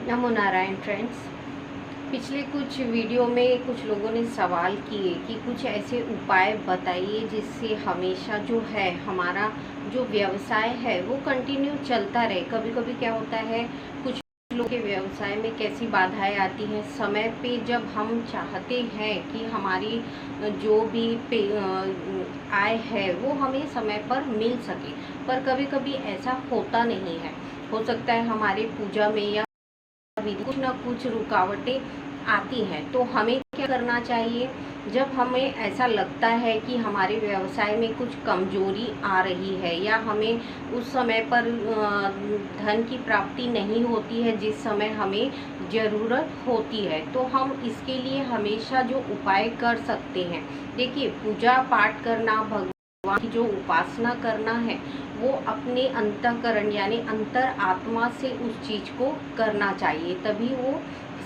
नमो Narayan friends. पिछले कुछ video में कुछ लोगों ने सवाल किए कि कुछ ऐसे उपाय बताइए जिससे हमेशा जो है हमारा जो व्यवसाय है वो कंटिन्यू चलता रहे। कभी कभी क्या होता है, कुछ लोगों के व्यवसाय में कैसी बाधाएं आती हैं, समय पे जब हम चाहते हैं कि हमारी जो भी आय है वो हमें समय पर मिल सके, पर कभी कभी ऐसा होता नहीं है। हो सकता है हमारे पूजा में या कुछ ना कुछ रुकावटें आती हैं। तो हमें क्या करना चाहिए, जब हमें ऐसा लगता है कि हमारे व्यवसाय में कुछ कमजोरी आ रही है या हमें उस समय पर धन की प्राप्ति नहीं होती है जिस समय हमें ज़रूरत होती है, तो हम इसके लिए हमेशा जो उपाय कर सकते हैं, देखिए पूजा पाठ करना, भगवान की जो उपासना करना है वो अपने अंतःकरण यानी अंतर आत्मा से उस चीज़ को करना चाहिए, तभी वो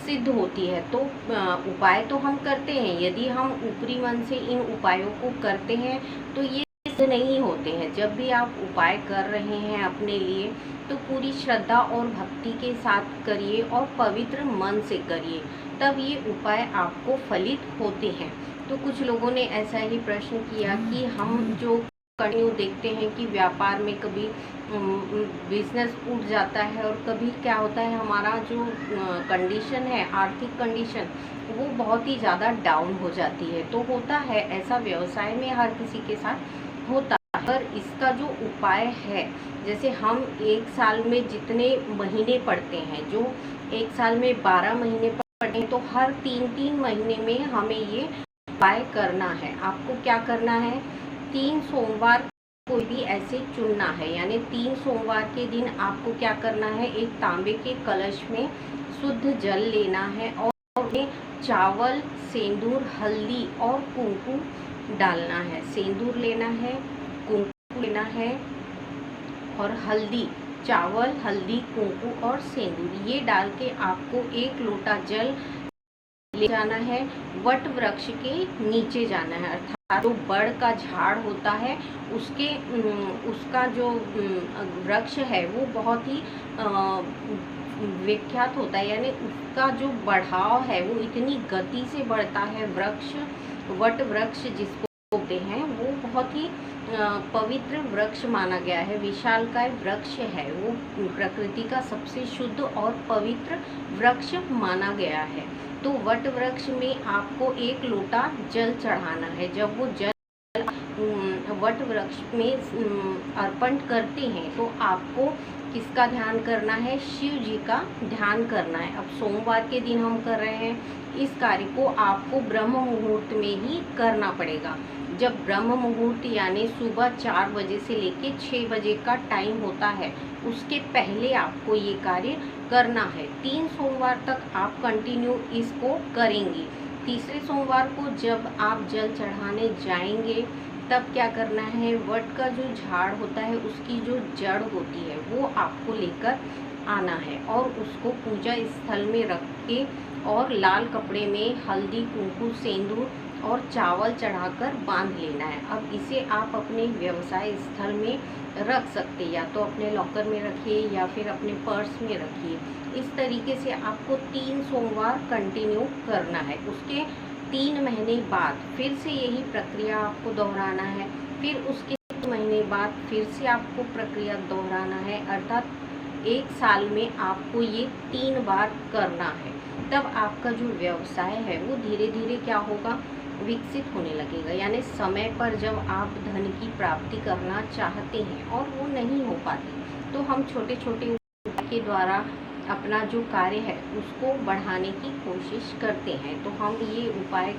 सिद्ध होती है। तो उपाय तो हम करते हैं, यदि हम ऊपरी मन से इन उपायों को करते हैं तो ये सिद्ध नहीं होते हैं। जब भी आप उपाय कर रहे हैं अपने लिए तो पूरी श्रद्धा और भक्ति के साथ करिए और पवित्र मन से करिए, तब ये उपाय आपको फलित होते हैं। तो कुछ लोगों ने ऐसा ही प्रश्न किया कि हम जो कंटिन्यू देखते हैं कि व्यापार में कभी बिजनेस उठ जाता है और कभी क्या होता है, हमारा जो कंडीशन है, आर्थिक कंडीशन, वो बहुत ही ज़्यादा डाउन हो जाती है। तो होता है ऐसा, व्यवसाय में हर किसी के साथ होता है। पर इसका जो उपाय है, जैसे हम एक साल में जितने महीने पढ़ते हैं, जो एक साल में 12 महीने पढ़ते हैं, तो हर 3-3 महीने में हमें ये उपाय करना है। आपको क्या करना है, 3 सोमवार कोई भी ऐसे चुनना है, यानी 3 सोमवार के दिन आपको क्या करना है, एक तांबे के कलश में शुद्ध जल लेना है और उसमें चावल, सेंदूर, हल्दी और कुंकुम डालना है। सेंदूर लेना है, कुंकुम लेना है और हल्दी, चावल, हल्दी, कुंकुम और सेंदूर, ये डाल के आपको 1 लोटा जल ले जाना है। वट वृक्ष के नीचे जाना है, अर्थात जो बड़ का झाड़ होता है उसका जो वृक्ष है वो बहुत ही विख्यात होता है, यानी उसका जो बढ़ाव है वो इतनी गति से बढ़ता है। वृक्ष, वट वृक्ष जिसको बोलते हैं, वो बहुत ही पवित्र वृक्ष माना गया है। विशालकाय वृक्ष है, वो प्रकृति का सबसे शुद्ध और पवित्र वृक्ष माना गया है। तो वट वृक्ष में आपको 1 लोटा जल चढ़ाना है। जब वो जल वट वृक्ष में अर्पण करते हैं तो आपको किसका ध्यान करना है, शिव जी का ध्यान करना है। अब सोमवार के दिन हम कर रहे हैं, इस कार्य को आपको ब्रह्म मुहूर्त में ही करना पड़ेगा। जब ब्रह्म मुहूर्त यानी सुबह 4 बजे से लेके 6 बजे का टाइम होता है, उसके पहले आपको ये कार्य करना है। 3 सोमवार तक आप कंटिन्यू इसको करेंगे। तीसरे सोमवार को जब आप जल चढ़ाने जाएंगे तब क्या करना है, वट का जो झाड़ होता है उसकी जो जड़ होती है वो आपको लेकर आना है और उसको पूजा स्थल में रख के और लाल कपड़े में हल्दी, कुंकुम, सेंदूर और चावल चढ़ाकर बांध लेना है। अब इसे आप अपने व्यवसाय स्थल में रख सकते हैं, या तो अपने लॉकर में रखिए या फिर अपने पर्स में रखिए। इस तरीके से आपको 3 सोमवार कंटिन्यू करना है। उसके 3 महीने बाद फिर से यही प्रक्रिया आपको दोहराना है। फिर उसके 3 महीने बाद फिर से आपको प्रक्रिया दोहराना है, अर्थात 1 साल में आपको ये 3 बार करना है। तब आपका जो व्यवसाय है वो धीरे धीरे क्या होगा, विकसित होने लगेगा। यानी समय पर जब आप धन की प्राप्ति करना चाहते हैं और वो नहीं हो पाती, तो हम छोटे छोटे उपाय के द्वारा अपना जो कार्य है उसको बढ़ाने की कोशिश करते हैं। तो हम ये उपाय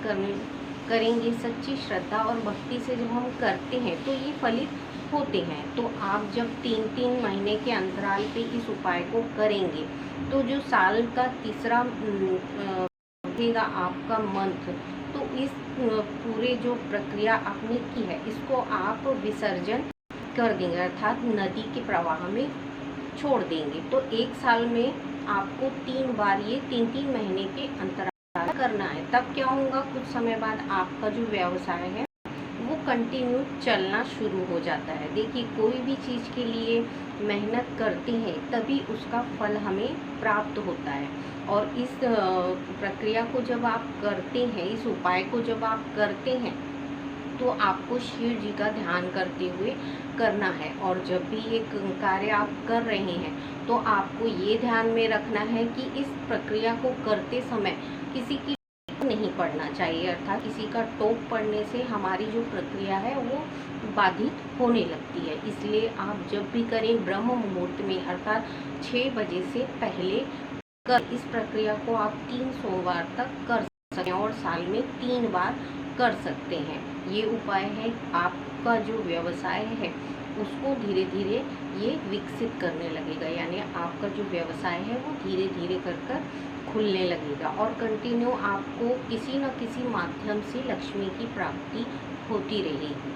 करेंगे सच्ची श्रद्धा और भक्ति से जब हम करते हैं तो ये फलित होते हैं। तो आप जब 3-3 महीने के अंतराल पे इस उपाय को करेंगे तो जो साल का तीसरा रहेगा आपका मंत्र, तो इस पूरे जो प्रक्रिया आपने की है इसको आप विसर्जन कर देंगे, अर्थात नदी के प्रवाह में छोड़ देंगे। तो 1 साल में आपको 3 बार ये 3-3 महीने के अंतराल करना है। तब क्या होगा, कुछ समय बाद आपका जो व्यवसाय है वो कंटिन्यू चलना शुरू हो जाता है। देखिए, कोई भी चीज़ के लिए मेहनत करते हैं तभी उसका फल हमें प्राप्त होता है। और इस प्रक्रिया को जब आप करते हैं, इस उपाय को जब आप करते हैं, तो आपको शिव जी का ध्यान करते हुए करना है। और जब भी ये कार्य आप कर रहे हैं तो आपको ये ध्यान में रखना है कि इस प्रक्रिया को करते समय किसी की टोक नहीं पड़ना चाहिए, अर्थात किसी का टोक पड़ने से हमारी जो प्रक्रिया है वो बाधित होने लगती है। इसलिए आप जब भी करें ब्रह्म मुहूर्त में, अर्थात 6 बजे से पहले कर इस प्रक्रिया को आप 3 सोमवार तक कर सकते हैं और साल में 3 बार कर सकते हैं। ये उपाय है, आपका जो व्यवसाय है उसको धीरे धीरे ये विकसित करने लगेगा, यानी आपका जो व्यवसाय है वो धीरे धीरे कर खुलने लगेगा और कंटिन्यू आपको किसी न किसी माध्यम से लक्ष्मी की प्राप्ति होती रहेगी।